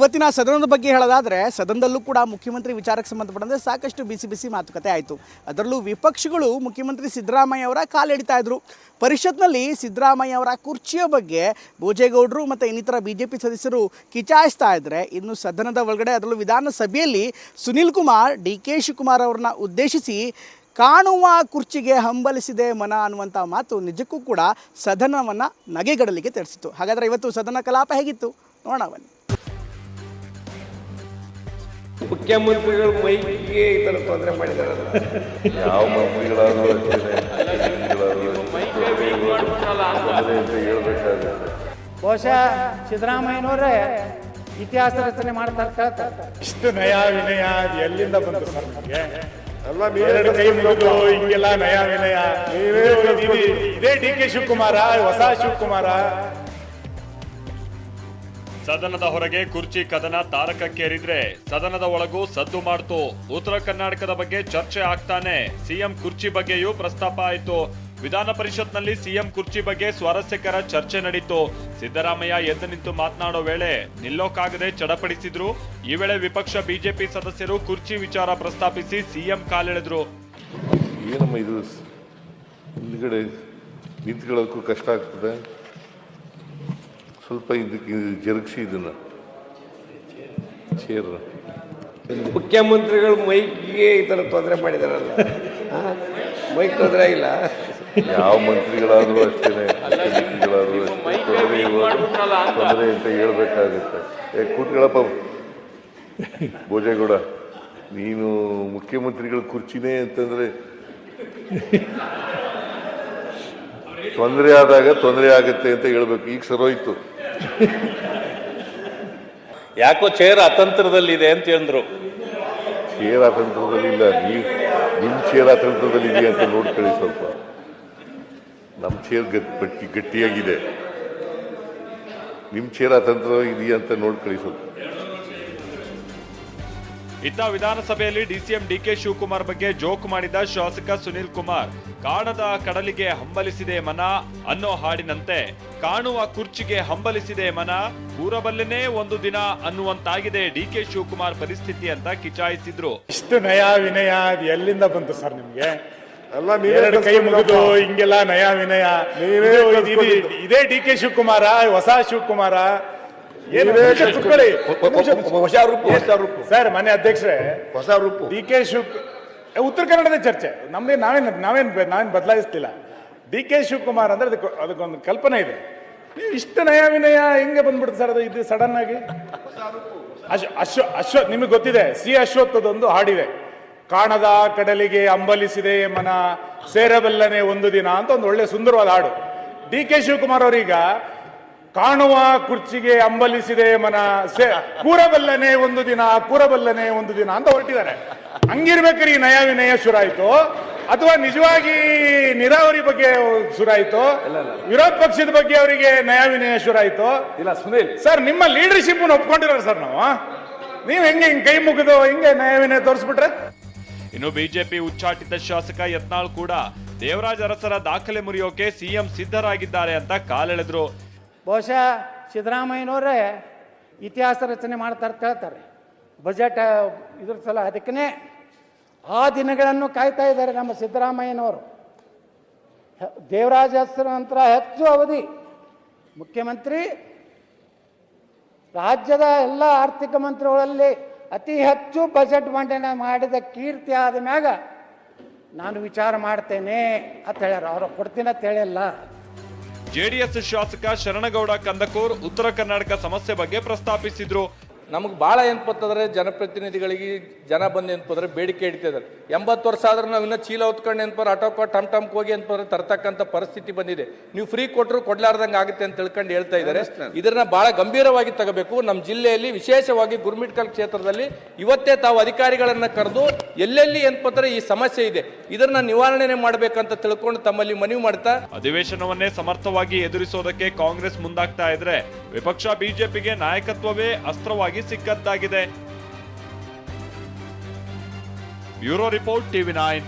ಇವತ್ತಿನ ಸದನದ ಬಗ್ಗೆ ಹೇಳೋದಾದರೆ ಸದನದಲ್ಲೂ ಕೂಡ ಮುಖ್ಯಮಂತ್ರಿ ವಿಚಾರಕ್ಕೆ ಸಂಬಂಧಪಟ್ಟಂತೆ ಸಾಕಷ್ಟು ಬಿಸಿ ಮಾತುಕತೆ ಆಯಿತು. ಅದರಲ್ಲೂ ವಿಪಕ್ಷಗಳು ಮುಖ್ಯಮಂತ್ರಿ ಸಿದ್ದರಾಮಯ್ಯ ಅವರ ಕಾಲೆಡಿತಾ ಇದ್ರು. ಪರಿಷತ್ನಲ್ಲಿ ಸಿದ್ದರಾಮಯ್ಯ ಅವರ ಕುರ್ಚಿಯ ಬಗ್ಗೆ ಭೋಜೇಗೌಡರು ಮತ್ತು ಇನ್ನಿತರ ಬಿಜೆಪಿ ಸದಸ್ಯರು ಕಿಚಾಯಿಸ್ತಾ ಇದ್ದರೆ, ಇನ್ನು ಸದನದ ಒಳಗಡೆ ಅದರಲ್ಲೂ ವಿಧಾನಸಭೆಯಲ್ಲಿ ಸುನೀಲ್ ಕುಮಾರ್ ಡಿ.ಕೆ. ಶಿವಕುಮಾರ್ ಅವರನ್ನ ಉದ್ದೇಶಿಸಿ ಕಾಣುವ ಕುರ್ಚಿಗೆ ಹಂಬಲಿಸಿದೆ ಮನ ಅನ್ನುವಂಥ ಮಾತು ನಿಜಕ್ಕೂ ಕೂಡ ಸದನವನ್ನು ನಗೆಗಡಲಿಗೆ ತಿಳಿಸಿತು. ಹಾಗಾದರೆ ಇವತ್ತು ಸದನ ಕಲಾಪ ಹೇಗಿತ್ತು ನೋಡೋಣ ಬನ್ನಿ. ಮುಖ್ಯಮಂತ್ರಿಗಳು ಮೈಕಿಗೆ ಈ ಥರ ತೊಂದರೆ ಮಾಡಿದಾರಲ್ಲ, ಯಾವ ಮಂತ್ರಿಗಳಾದರೂ ಬಹುಶಃ ಸಿದ್ದರಾಮಯ್ಯನವರೇ ಇತಿಹಾಸ ರಚನೆ ಮಾಡ್ತಾರೆ. ಇಷ್ಟು ನಯ ವಿನಯ ಎಲ್ಲಿಂದ ಬಂತು ಸರ್ ನಮಗೆ? ಎರಡು ಕೈ ಮುಗಿದು ಹಿಂಗೆಲ್ಲ ನಯ ವಿನಯ. ಇದೇ ಡಿ.ಕೆ. ಶಿವಕುಮಾರ, ಹೊಸ ಶಿವಕುಮಾರ. ಸದನದ ಹೊರಗೆ ಕುರ್ಚಿ ಕದನ ತಾರಕಕ್ಕೇರಿದ್ರೆ ಸದನದ ಒಳಗೂ ಸದ್ದು ಮಾಡ್ತು. ಉತ್ತರ ಕರ್ನಾಟಕದ ಬಗ್ಗೆ ಚರ್ಚೆ ಆಗ್ತಾನೆ ಸಿಎಂ ಕುರ್ಚಿ ಬಗ್ಗೆಯೂ ಪ್ರಸ್ತಾಪ ಆಯಿತು. ವಿಧಾನ ಪರಿಷತ್ನಲ್ಲಿ ಸಿಎಂ ಕುರ್ಚಿ ಬಗ್ಗೆ ಸ್ವಾರಸ್ಯಕರ ಚರ್ಚೆ ನಡೀತು. ಸಿದ್ದರಾಮಯ್ಯ ಎದ್ದು ನಿಂತು ಮಾತನಾಡೋ ವೇಳೆ ನಿಲ್ಲೋಕಾಗದೆ ಚಡಪಡಿಸಿದ್ರು. ಈ ವೇಳೆ ವಿಪಕ್ಷ ಬಿಜೆಪಿ ಸದಸ್ಯರು ಕುರ್ಚಿ ವಿಚಾರ ಪ್ರಸ್ತಾಪಿಸಿ ಸಿಎಂ ಕಾಲೆಳೆದ್ರು. ಏನಮ್ಮ ಇದು ಹಿಂದ್ಗಡೆ ನಿಂತ್ಕೊಳ್ಳೋಕ್ಕೂ ಕಷ್ಟ ಆಗ್ತದೆ, ಸ್ವಲ್ಪ ಇದಕ್ಕೆ ಜರುಗಿಸಿ ಇದನ್ನ ಚೇರ್. ಮುಖ್ಯಮಂತ್ರಿಗಳು ಮೈಕಿಗೆ ಈ ಥರ ತೊಂದರೆ ಮಾಡಿದಾರಲ್ಲ, ಮೈಕ್ ತೊಂದರೆ ಆಗಿಲ್ಲ. ಯಾವ ಮಂತ್ರಿಗಳಾದರೂ ಅಷ್ಟೇ, ಮಂತ್ರಿಗಳಾದರೂ ತೊಂದರೆ ಅಂತ ಹೇಳ್ಬೇಕಾಗುತ್ತೆ. ಕೂತ್ಕೊಳ್ಳಪ್ಪ ಭೋಜೇಗೌಡ, ನೀನು ಮುಖ್ಯಮಂತ್ರಿಗಳ ಕುರ್ಚಿನೇ ಅಂತಂದ್ರೆ ತೊಂದರೆ ಆದಾಗ ತೊಂದರೆ ಆಗುತ್ತೆ ಅಂತ ಹೇಳ್ಬೇಕು. ಈಗ ಸರೋಯ್ತು. ಯಾಕೋ ಚೇರ್ ಅತಂತ್ರದಲ್ಲಿದೆ ಅಂತ ಹೇಳಿದ್ರು. ಚೇರ್ ಅತಂತ್ರದಲ್ಲಿಲ್ಲ, ನಿಮ್ಮ ಚೇರ್ ಅತಂತ್ರದಲ್ಲಿ ಇದೆಯಾ ಅಂತ ನೋಡ್ಕೊಳ್ಳಿ ಸ್ವಲ್ಪ. ನಮ್ಮ ಚೇರ್ ಗಟ್ಟಿಯಾಗಿದೆ, ನಿಮ್ಮ ಚೇರ್ ಅತಂತ್ರ ಇದೆಯಾ ಅಂತ ನೋಡ್ಕೊಳ್ಳಿ ಸ್ವಲ್ಪ. ಇತ್ತ ವಿಧಾನಸಭೆಯಲ್ಲಿ ಡಿಸಿಎಂ ಡಿ.ಕೆ. ಶಿವಕುಮಾರ್ ಬಗ್ಗೆ ಜೋಕ್ ಮಾಡಿದ ಶಾಸಕ ಸುನೀಲ್ ಕುಮಾರ್, ಕಾಣದ ಕಡಲಿಗೆ ಹಂಬಲಿಸಿದೆ ಮನ ಅನ್ನೋ ಹಾಡಿನಂತೆ ಕಾಣುವ ಕುರ್ಚಿಗೆ ಹಂಬಲಿಸಿದೆ ಮನ, ಕೂರಬಲ್ಲೆನೇ ಒಂದು ದಿನ ಅನ್ನುವಂತಾಗಿದೆ ಡಿ.ಕೆ. ಶಿವಕುಮಾರ್ ಪರಿಸ್ಥಿತಿ ಅಂತ ಕಿಚಾಯಿಸಿದ್ರು. ಇಷ್ಟು ನಯ ವಿನಯ ಎಲ್ಲಿಂದ ಬಂತು ಸರ್ ನಿಮ್ಗೆ? ಎರಡು ಕೈ ಮುಗಿದು ಹಿಂಗೆಲ್ಲ ನಯ ವಿನಯ. ಇದೇ ಡಿ.ಕೆ. ಶಿವಕುಮಾರ, ಹೊಸ ಶಿವಕುಮಾರ. ಸರ್ ಮನೆ ಅಧ್ಯಕ್ಷರೇ, ಹೊಸ ರೂಪು ಡಿ.ಕೆ. ಉತ್ತರ ಕನ್ನಡದ ಚರ್ಚೆ ನಮ್ದೇ. ನಾವೇನ್ ಬದಲಾಯಿಸ್ತಿಲ್ಲ. ಡಿ.ಕೆ. ಶಿವಕುಮಾರ್ ಅಂದ್ರೆ ಅದಕ್ಕೊಂದು ಕಲ್ಪನೆ ಇದೆ. ನೀವು ಇಷ್ಟು ನಯ ವಿನಯ ಹೆಂಗೆ ಬಂದ್ಬಿಡುತ್ತೆ ಸರ್? ಅದು ಇದು ಸಡನ್ ಆಗಿ ನಿಮಗೆ ಗೊತ್ತಿದೆ, ಸಿ ಅಶ್ವತ್ಥದೊಂದು ಹಾಡಿದೆ, ಕಾಣದ ಕಡಲಿಗೆ ಅಂಬಲಿಸಿದೆ ಮನ, ಸೇರಬಲ್ಲನೆ ಒಂದು ದಿನ ಅಂತ ಒಂದು ಒಳ್ಳೆ ಸುಂದರವಾದ ಹಾಡು. ಡಿ.ಕೆ. ಶಿವಕುಮಾರ್ ಅವರೀಗ ಕಾಣುವ ಕುರ್ಚಿಗೆ ಅಂಬಲಿಸಿದೆ ಮನ, ಕೂರಬಲ್ಲನೆ ಒಂದು ದಿನ, ಕೂರಬಲ್ಲನೆ ಒಂದು ದಿನ ಅಂತ ಹೊರಟಿದ್ದಾರೆ. ಹಂಗಿರ್ಬೇಕಾದ್ರೆ ಈ ನಯ ವಿನಯ ಶುರಾಯ್ತು, ಅಥವಾ ನಿಜವಾಗಿ ನೀರಾವರಿ ಬಗ್ಗೆ ಶುರಾಯ್ತು, ವಿರೋಧ ಪಕ್ಷದ ಬಗ್ಗೆ ಅವರಿಗೆ ನಯ ವಿನಯ ಶುರಾಯ್ತು? ಇಲ್ಲ ಸುನೀಲ್ ಸರ್, ನಿಮ್ಮ ಲೀಡರ್ಶಿಪ್ ಒಪ್ಕೊಂಡಿರೋ ಸರ್ ನಾವು. ನೀವು ಹೆಂಗೆ ಕೈ ಮುಗಿದು ಹಿಂಗೆ ನಯ ವಿನಯ ತೋರಿಸ್ಬಿಟ್ರೆ? ಇನ್ನು ಬಿಜೆಪಿ ಉಚ್ಚಾಟಿತ ಶಾಸಕ ಯತ್ನಾಳ್ ಕೂಡ ದೇವರಾಜ ಅರಸರ ದಾಖಲೆ ಮುರಿಯೋಕೆ ಸಿಎಂ ಸಿದ್ಧರಾಗಿದ್ದಾರೆ ಅಂತ ಕಾಲೆಳೆದ್ರು. ಬಹುಶಃ ಸಿದ್ದರಾಮಯ್ಯನವರೇ ಇತಿಹಾಸ ರಚನೆ ಮಾಡ್ತಾರೆ ಹೇಳ್ತಾರೆ. ಬಜೆಟ್ ಇದ್ರ ಸಲ ಅದಕ್ಕೇ ಆ ದಿನಗಳನ್ನು ಕಾಯ್ತಾ ಇದ್ದಾರೆ ನಮ್ಮ ಸಿದ್ದರಾಮಯ್ಯನವರು. ದೇವರಾಜ ಅರಸರ ನಂತರ ಹೆಚ್ಚು ಅವಧಿ ಮುಖ್ಯಮಂತ್ರಿ, ರಾಜ್ಯದ ಎಲ್ಲ ಆರ್ಥಿಕ ಮಂತ್ರಿಗಳಲ್ಲಿ ಅತಿ ಹೆಚ್ಚು ಬಜೆಟ್ ಮಂಡನೆ ಮಾಡಿದ ಕೀರ್ತಿ ಆದ ಮ್ಯಾಗ ನಾನು ವಿಚಾರ ಮಾಡ್ತೇನೆ ಅಂತ ಹೇಳ್ಯಾರ. ಅವರು ಕೊಡ್ತೀನಿ ಅಂತ ಹೇಳಿಲ್ಲ. ಜೆಡಿಎಸ್ ಶಾಸಕ ಶರಣಗೌಡ ಕಂದಕೂರ್ ಉತ್ತರ ಕರ್ನಾಟಕ ಸಮಸ್ಯೆ ಬಗ್ಗೆ ಪ್ರಸ್ತಾಪಿಸಿದ್ರು. ನಮಗೆ ಭಾಳ ಏನಪ್ಪಂತಂದ್ರೆ ಜನಪ್ರತಿನಿಧಿಗಳಿಗೆ ಜನ ಬಂದು ಏನಪ್ಪಂದ್ರೆ ಬೇಡಿಕೆ ಇಡ್ತಿದ್ದಾರೆ. 80 ವರ್ಷ ಆದ್ರೆ ನಾವು ಇನ್ನೂ ಚೀಲ ಹೊತ್ಕೊಂಡು ಏನಪ್ಪಾರ ಆಟೋಕ ಟಮ್ಗೆ ಹೋಗಿ ಏನಪ್ಪಾರ ತರ್ತಕ್ಕಂಥ ಪರಿಸ್ಥಿತಿ ಬಂದಿದೆ. ನೀವು ಫ್ರೀ ಕೊಟ್ಟರು ಕೊಡ್ಲಾರ್ದಂಗೆ ಆಗುತ್ತೆ ಅಂತ ತಿಳ್ಕೊಂಡು ಹೇಳ್ತಾ ಇದ್ದಾರೆ. ಇದನ್ನ ಭಾಳ ಗಂಭೀರವಾಗಿ ತಗೋಬೇಕು. ನಮ್ಮ ಜಿಲ್ಲೆಯಲ್ಲಿ ವಿಶೇಷವಾಗಿ ಗುರ್ಮಿಟ್ಕಲ್ ಕ್ಷೇತ್ರದಲ್ಲಿ ಇವತ್ತೇ ತಾವು ಅಧಿಕಾರಿಗಳನ್ನ ಕರೆದು ಎಲ್ಲೆಲ್ಲಿ ಏನಪ್ಪಂದ್ರೆ ಈ ಸಮಸ್ಯೆ ಇದೆ ಇದನ್ನ ನಿವಾರಣೆ ಮಾಡಬೇಕಂತ ತಿಳ್ಕೊಂಡು ತಮ್ಮಲ್ಲಿ ಮನವಿ ಮಾಡ್ತಾ, ಅಧಿವೇಶನವನ್ನೇ ಸಮರ್ಥವಾಗಿ ಎದುರಿಸೋದಕ್ಕೆ ಕಾಂಗ್ರೆಸ್ ಮುಂದಾಗ್ತಾ ಇದ್ರೆ ವಿಪಕ್ಷ ಬಿಜೆಪಿಗೆ ನಾಯಕತ್ವವೇ ಅಸ್ತ್ರವಾಗಿ ಸಿಕ್ಕದ್ದಾಗಿದೆ. Bureau report, TV9.